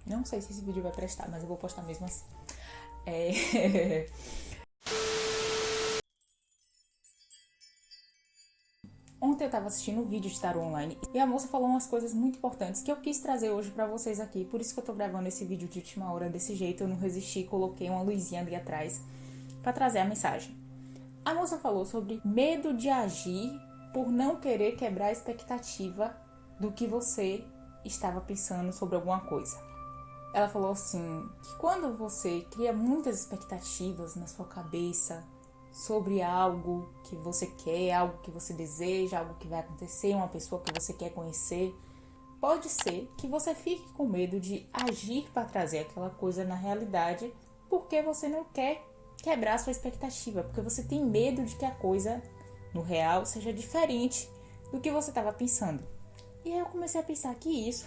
Não sei se esse vídeo vai prestar, mas eu vou postar mesmo assim. Ontem eu tava assistindo um vídeo de tarô online e a moça falou umas coisas muito importantes que eu quis trazer hoje pra vocês aqui. Por isso que eu tô gravando esse vídeo de última hora desse jeito. Eu não resisti, coloquei uma luzinha ali atrás pra trazer a mensagem. A moça falou sobre medo de agir por não querer quebrar a expectativa do que você estava pensando sobre alguma coisa. Ela falou assim, que quando você cria muitas expectativas na sua cabeça sobre algo que você quer, algo que você deseja, algo que vai acontecer, uma pessoa que você quer conhecer, pode ser que você fique com medo de agir para trazer aquela coisa na realidade, porque você não quer quebrar a sua expectativa, porque você tem medo de que a coisa no real seja diferente do que você estava pensando. E aí eu comecei a pensar que isso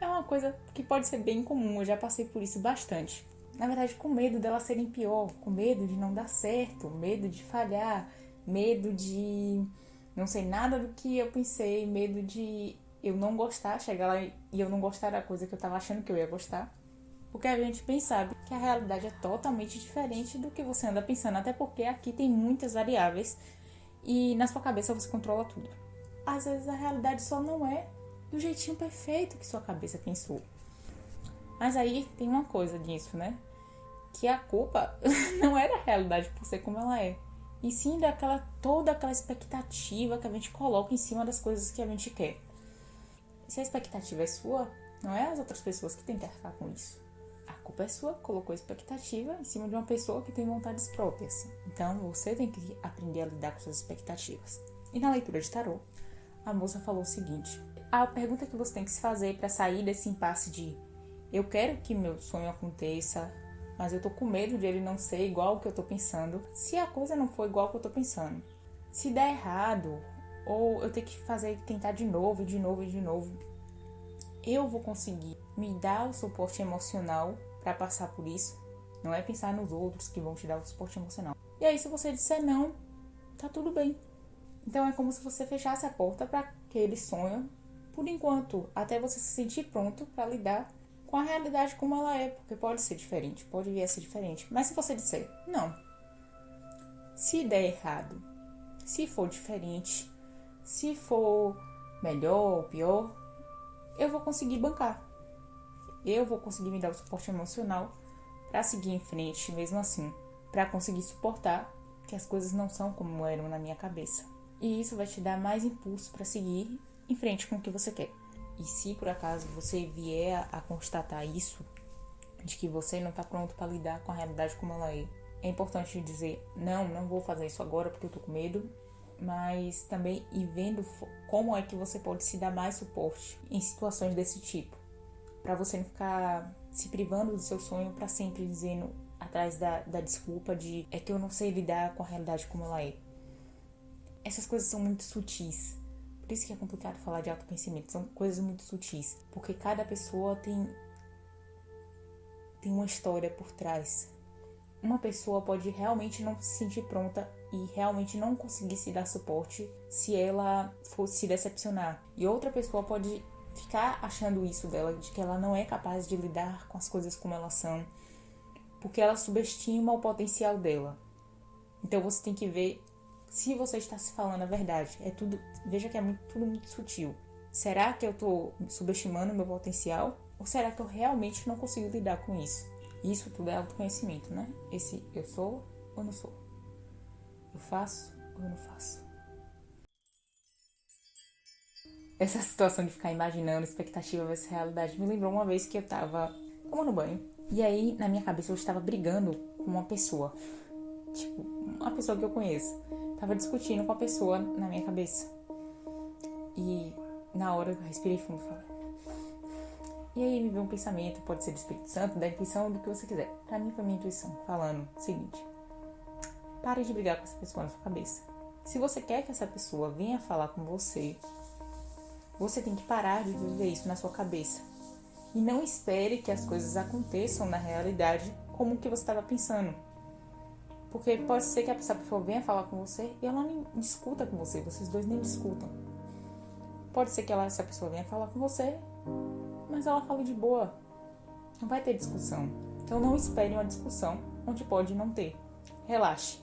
é uma coisa que pode ser bem comum, eu já passei por isso bastante. Na verdade, com medo delas serem pior, com medo de não dar certo, medo de falhar, medo de não sei nada do que eu pensei, medo de eu não gostar, chegar lá e eu não gostar da coisa que eu tava achando que eu ia gostar. Porque a gente sabe que a realidade é totalmente diferente do que você anda pensando, até porque aqui tem muitas variáveis e na sua cabeça você controla tudo. Às vezes a realidade só não é do jeitinho perfeito que sua cabeça pensou. Mas aí tem uma coisa disso, né? Que a culpa não é da realidade por ser como ela é. E sim toda aquela expectativa que a gente coloca em cima das coisas que a gente quer. Se a expectativa é sua, não é as outras pessoas que têm que arcar com isso. A culpa é sua, colocou expectativa em cima de uma pessoa que tem vontades próprias. Então você tem que aprender a lidar com suas expectativas. E na leitura de tarô, a moça falou o seguinte: a pergunta que você tem que se fazer para sair desse impasse de eu quero que meu sonho aconteça, mas eu tô com medo de ele não ser igual ao que eu tô pensando. Se a coisa não for igual ao que eu tô pensando, se der errado, ou eu ter que tentar de novo, de novo e de novo, eu vou conseguir me dar o suporte emocional para passar por isso. Não é pensar nos outros que vão te dar o suporte emocional. E aí, se você disser não, tá tudo bem. Então é como se você fechasse a porta para aquele sonho por enquanto, até você se sentir pronto para lidar com a realidade como ela é, porque pode ser diferente, pode vir a ser diferente. Mas se você disser não, se der errado, se for diferente, se for melhor ou pior, eu vou conseguir bancar. Eu vou conseguir me dar o suporte emocional para seguir em frente mesmo assim, para conseguir suportar que as coisas não são como eram na minha cabeça. E isso vai te dar mais impulso para seguir em frente com o que você quer. E se por acaso você vier a constatar isso, de que você não está pronto para lidar com a realidade como ela é importante dizer, não vou fazer isso agora porque eu tô com medo, mas também ir vendo como é que você pode se dar mais suporte em situações desse tipo, para você não ficar se privando do seu sonho para sempre dizendo atrás da desculpa de é que eu não sei lidar com a realidade como ela é. Essas coisas são muito sutis. Por isso que é complicado falar de autoconhecimento. São coisas muito sutis. Porque cada pessoa tem uma história por trás. Uma pessoa pode realmente não se sentir pronta e realmente não conseguir se dar suporte se ela fosse se decepcionar. E outra pessoa pode ficar achando isso dela, de que ela não é capaz de lidar com as coisas como elas são, porque ela subestima o potencial dela. Então você tem que ver se você está se falando a verdade. Veja que é tudo muito sutil. Será que eu estou subestimando o meu potencial? Ou será que eu realmente não consigo lidar com isso? Isso tudo é autoconhecimento, né? Esse eu sou ou não sou? Eu faço ou eu não faço? Essa situação de ficar imaginando expectativa versus realidade me lembrou uma vez que eu tava tomando banho. E aí, na minha cabeça, eu estava brigando com uma pessoa. Tipo, uma pessoa que eu conheço. Tava discutindo com a pessoa na minha cabeça. E na hora eu respirei fundo e falei. E aí me veio um pensamento, pode ser do Espírito Santo, da intuição, do que você quiser. Pra mim foi minha intuição, falando o seguinte: pare de brigar com essa pessoa na sua cabeça. Se você quer que essa pessoa venha falar com você, você tem que parar de viver isso na sua cabeça. E não espere que as coisas aconteçam na realidade como que você estava pensando. Porque pode ser que essa pessoa venha falar com você e ela nem discuta com você, vocês dois nem discutam. Pode ser que essa pessoa venha falar com você, mas ela fale de boa. não vai ter discussão. Então não espere uma discussão onde pode não ter. Relaxe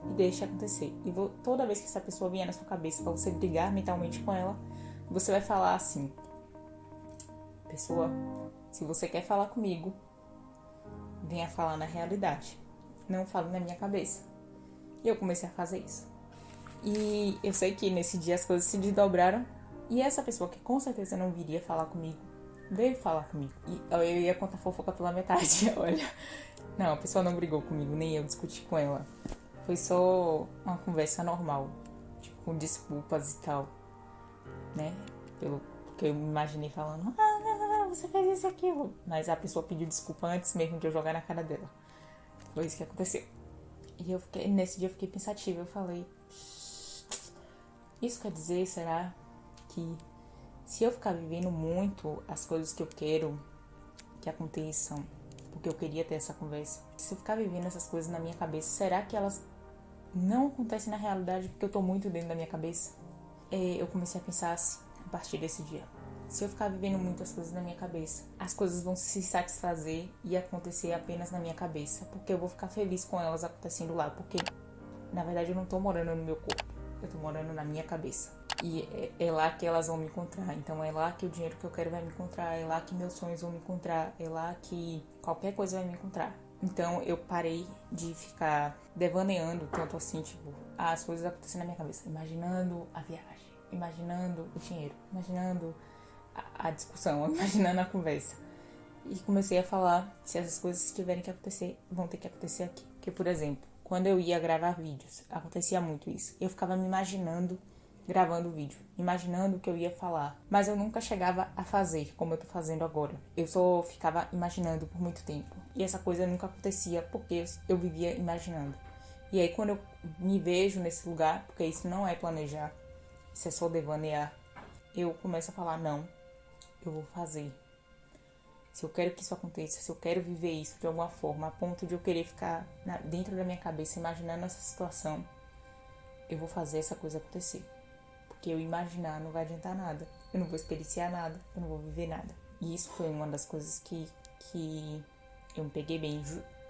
e deixe acontecer. E toda vez que essa pessoa vier na sua cabeça para você brigar mentalmente com ela, você vai falar assim: pessoa, se você quer falar comigo, venha falar na realidade, não fale na minha cabeça. E eu comecei a fazer isso. E eu sei que nesse dia as coisas se desdobraram. E essa pessoa que com certeza não viria falar comigo, veio falar comigo. E eu ia contar fofoca pela metade, olha. Não, a pessoa não brigou comigo, nem eu discuti com ela. Foi só uma conversa normal, tipo, com desculpas e tal, né? Pelo que eu me imaginei falando, você fez isso e aquilo. Mas a pessoa pediu desculpa antes mesmo de eu jogar na cara dela. Foi isso que aconteceu. E nesse dia eu fiquei pensativa, eu falei, isso quer dizer, será que se eu ficar vivendo muito as coisas que eu quero que aconteçam, porque eu queria ter essa conversa, se eu ficar vivendo essas coisas na minha cabeça, será que elas não acontecem na realidade porque eu tô muito dentro da minha cabeça? Eu comecei a pensar assim, a partir desse dia. Se eu ficar vivendo muitas coisas na minha cabeça, as coisas vão se satisfazer e acontecer apenas na minha cabeça, porque eu vou ficar feliz com elas acontecendo lá, porque na verdade eu não tô morando no meu corpo, eu tô morando na minha cabeça. E é lá que elas vão me encontrar. Então é lá que o dinheiro que eu quero vai me encontrar. É lá que meus sonhos vão me encontrar. É lá que qualquer coisa vai me encontrar. Então eu parei de ficar devaneando tanto assim, tipo, as coisas acontecendo na minha cabeça. Imaginando a viagem, imaginando o dinheiro, imaginando a discussão, imaginando a conversa. E comecei a falar, se essas coisas tiverem que acontecer, vão ter que acontecer aqui. Porque, por exemplo, quando eu ia gravar vídeos, acontecia muito isso. Eu ficava me imaginando gravando o vídeo, imaginando o que eu ia falar, mas eu nunca chegava a fazer como eu tô fazendo agora. Eu só ficava imaginando por muito tempo, e essa coisa nunca acontecia porque eu vivia imaginando. E aí quando eu me vejo nesse lugar, porque isso não é planejar, isso é só devanear, eu começo a falar, não, eu vou fazer. Se eu quero que isso aconteça, se eu quero viver isso de alguma forma, a ponto de eu querer ficar dentro da minha cabeça imaginando essa situação, eu vou fazer essa coisa acontecer. Porque eu imaginar não vai adiantar nada. Eu não vou experienciar nada, eu não vou viver nada. E isso foi uma das coisas que eu me peguei bem,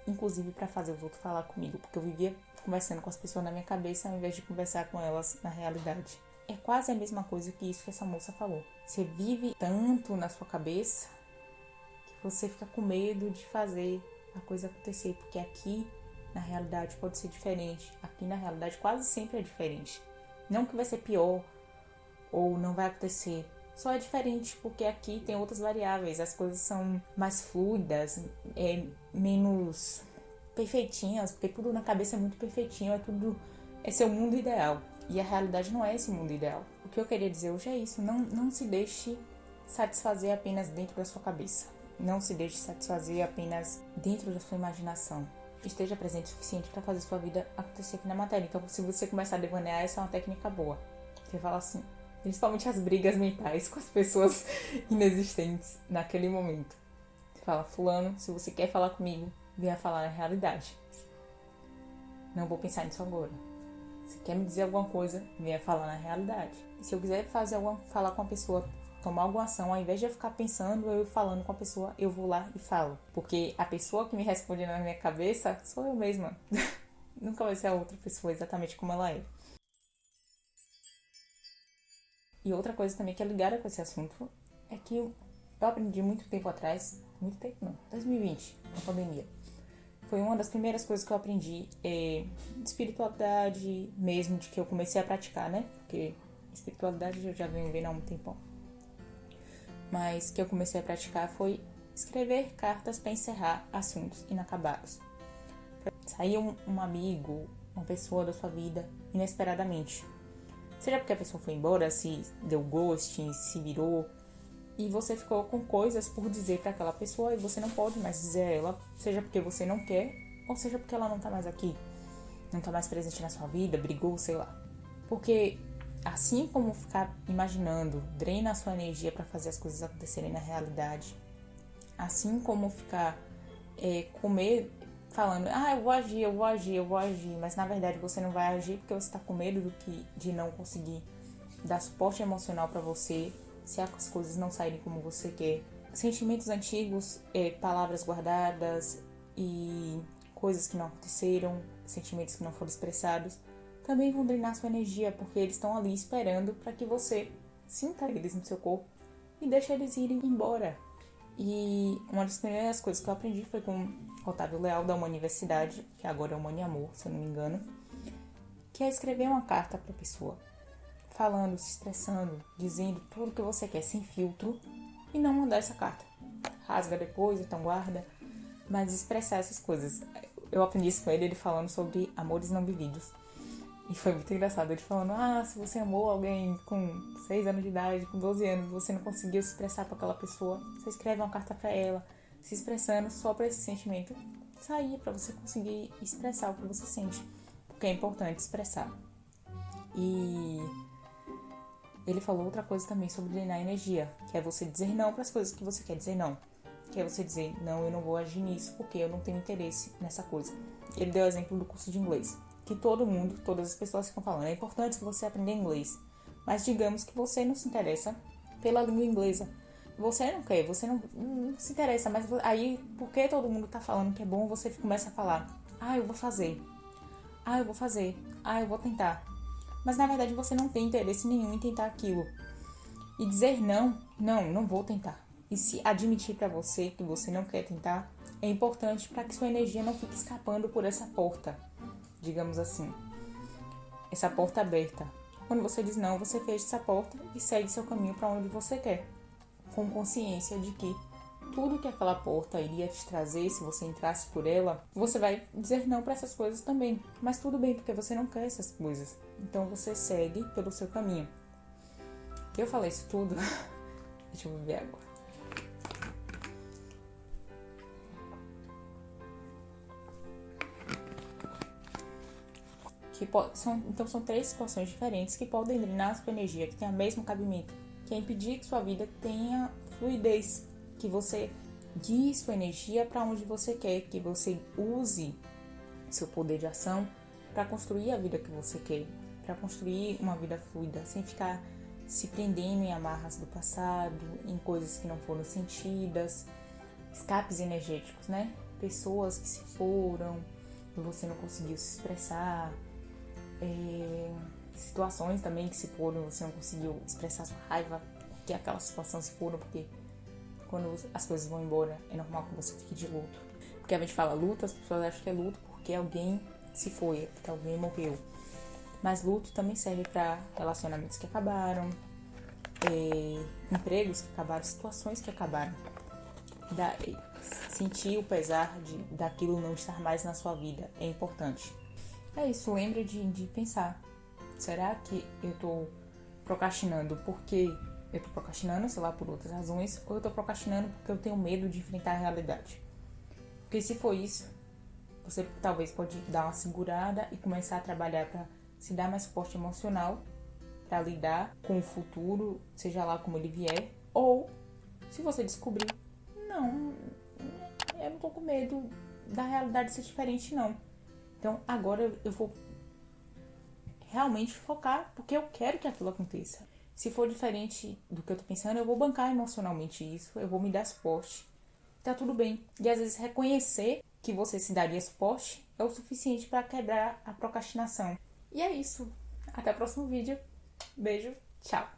inclusive pra fazer os outros falar comigo. Porque eu vivia conversando com as pessoas na minha cabeça ao invés de conversar com elas na realidade. É quase a mesma coisa que isso que essa moça falou. Você vive tanto na sua cabeça que você fica com medo de fazer a coisa acontecer. Porque aqui, na realidade, pode ser diferente. Aqui, na realidade, quase sempre é diferente. Não que vai ser pior ou não vai acontecer. Só é diferente porque aqui tem outras variáveis. As coisas são mais fluidas, menos perfeitinhas, porque tudo na cabeça é muito perfeitinho, é seu mundo ideal. E a realidade não é esse mundo ideal. O que eu queria dizer hoje é isso. Não se deixe satisfazer apenas dentro da sua cabeça. Não se deixe satisfazer apenas dentro da sua imaginação. Esteja presente o suficiente para fazer sua vida acontecer aqui na matéria. Então, se você começar a devanear, essa é uma técnica boa. Você fala assim, principalmente as brigas mentais com as pessoas inexistentes naquele momento. Você fala, fulano, se você quer falar comigo, venha falar na realidade. Não vou pensar nisso agora. Se quer me dizer alguma coisa, venha falar na realidade. E se eu quiser falar com a pessoa, tomar alguma ação, ao invés de eu ficar pensando, eu falando com a pessoa, eu vou lá e falo. Porque a pessoa que me responde na minha cabeça sou eu mesma. Nunca vai ser a outra pessoa exatamente como ela é. E outra coisa também que é ligada com esse assunto é que eu aprendi muito tempo atrás, muito tempo não, 2020, na pandemia. Foi uma das primeiras coisas que eu aprendi de espiritualidade mesmo, de que eu comecei a praticar, né? Porque espiritualidade eu já venho vendo há um tempão. Mas que eu comecei a praticar foi escrever cartas para encerrar assuntos inacabados. Sair um amigo, uma pessoa da sua vida inesperadamente. Seja porque a pessoa foi embora, se deu ghosting, se virou, e você ficou com coisas por dizer para aquela pessoa e você não pode mais dizer a ela, seja porque você não quer, ou seja porque ela não tá mais aqui, não tá mais presente na sua vida, brigou, sei lá. Porque assim como ficar imaginando drena a sua energia para fazer as coisas acontecerem na realidade, assim como ficar com medo, falando, eu vou agir, mas na verdade você não vai agir porque você tá com medo de não conseguir dar suporte emocional para você, se as coisas não saírem como você quer, sentimentos antigos, palavras guardadas e coisas que não aconteceram, sentimentos que não foram expressados, também vão drenar sua energia, porque eles estão ali esperando para que você sinta eles no seu corpo e deixe eles irem embora. E uma das primeiras coisas que eu aprendi foi com Otávio Leal, da Uma Universidade, que agora é Humano Amor, se eu não me engano, que é escrever uma carta para a pessoa, falando, se expressando, dizendo tudo que você quer, sem filtro, e não mandar essa carta. Rasga depois, então guarda, mas expressar essas coisas. Eu aprendi isso com ele falando sobre amores não vividos. E foi muito engraçado, ele falando, se você amou alguém com 6 anos de idade, com 12 anos, você não conseguiu se expressar para aquela pessoa, você escreve uma carta para ela, se expressando só para esse sentimento sair, para você conseguir expressar o que você sente, porque é importante expressar. E ele falou outra coisa também sobre drenar energia, que é você dizer não para as coisas que você quer dizer não. Que é você dizer, não, eu não vou agir nisso porque eu não tenho interesse nessa coisa. Ele deu o exemplo do curso de inglês, que todo mundo, todas as pessoas ficam falando, é importante que você aprenda inglês. Mas digamos que você não se interessa pela língua inglesa. Você não quer, você não se interessa, mas aí, porque todo mundo tá falando que é bom, você começa a falar, eu vou fazer, eu vou fazer, eu vou tentar. Mas na verdade você não tem interesse nenhum em tentar aquilo. E dizer não vou tentar. E se admitir para você que você não quer tentar, é importante para que sua energia não fique escapando por essa porta, digamos assim. Essa porta aberta. Quando você diz não, você fecha essa porta e segue seu caminho para onde você quer. Com consciência de que tudo que aquela porta iria te trazer, se você entrasse por ela, você vai dizer não para essas coisas também. Mas tudo bem, porque você não quer essas coisas. Então você segue pelo seu caminho. Eu falei isso tudo. Deixa eu beber água. Então são 3 situações diferentes que podem drenar a sua energia, que tem o mesmo cabimento, que é impedir que sua vida tenha fluidez, que você guie sua energia para onde você quer, que você use seu poder de ação para construir a vida que você quer, para construir uma vida fluida, sem ficar se prendendo em amarras do passado, em coisas que não foram sentidas, escapes energéticos, né? Pessoas que se foram e você não conseguiu se expressar, situações também que se foram, você não conseguiu expressar sua raiva, que aquela situação se foram, porque quando as coisas vão embora é normal que você fique de luto. Porque a gente fala luto, as pessoas acham que é luto porque alguém se foi, porque alguém morreu. Mas luto também serve para relacionamentos que acabaram, empregos que acabaram, situações que acabaram. Sentir o pesar daquilo não estar mais na sua vida é importante. É isso, lembra de pensar, será que eu tô procrastinando porque eu tô procrastinando, sei lá, por outras razões, ou eu tô procrastinando porque eu tenho medo de enfrentar a realidade? Porque se for isso, você talvez pode dar uma segurada e começar a trabalhar para se dar mais suporte emocional, para lidar com o futuro, seja lá como ele vier, ou se você descobrir, não, eu não tô com medo da realidade ser diferente, não. Então, agora eu vou realmente focar porque eu quero que aquilo aconteça. Se for diferente do que eu tô pensando, eu vou bancar emocionalmente isso, eu vou me dar suporte. Tá tudo bem. E às vezes reconhecer que você se daria suporte é o suficiente para quebrar a procrastinação. E é isso. Até o próximo vídeo. Beijo. Tchau.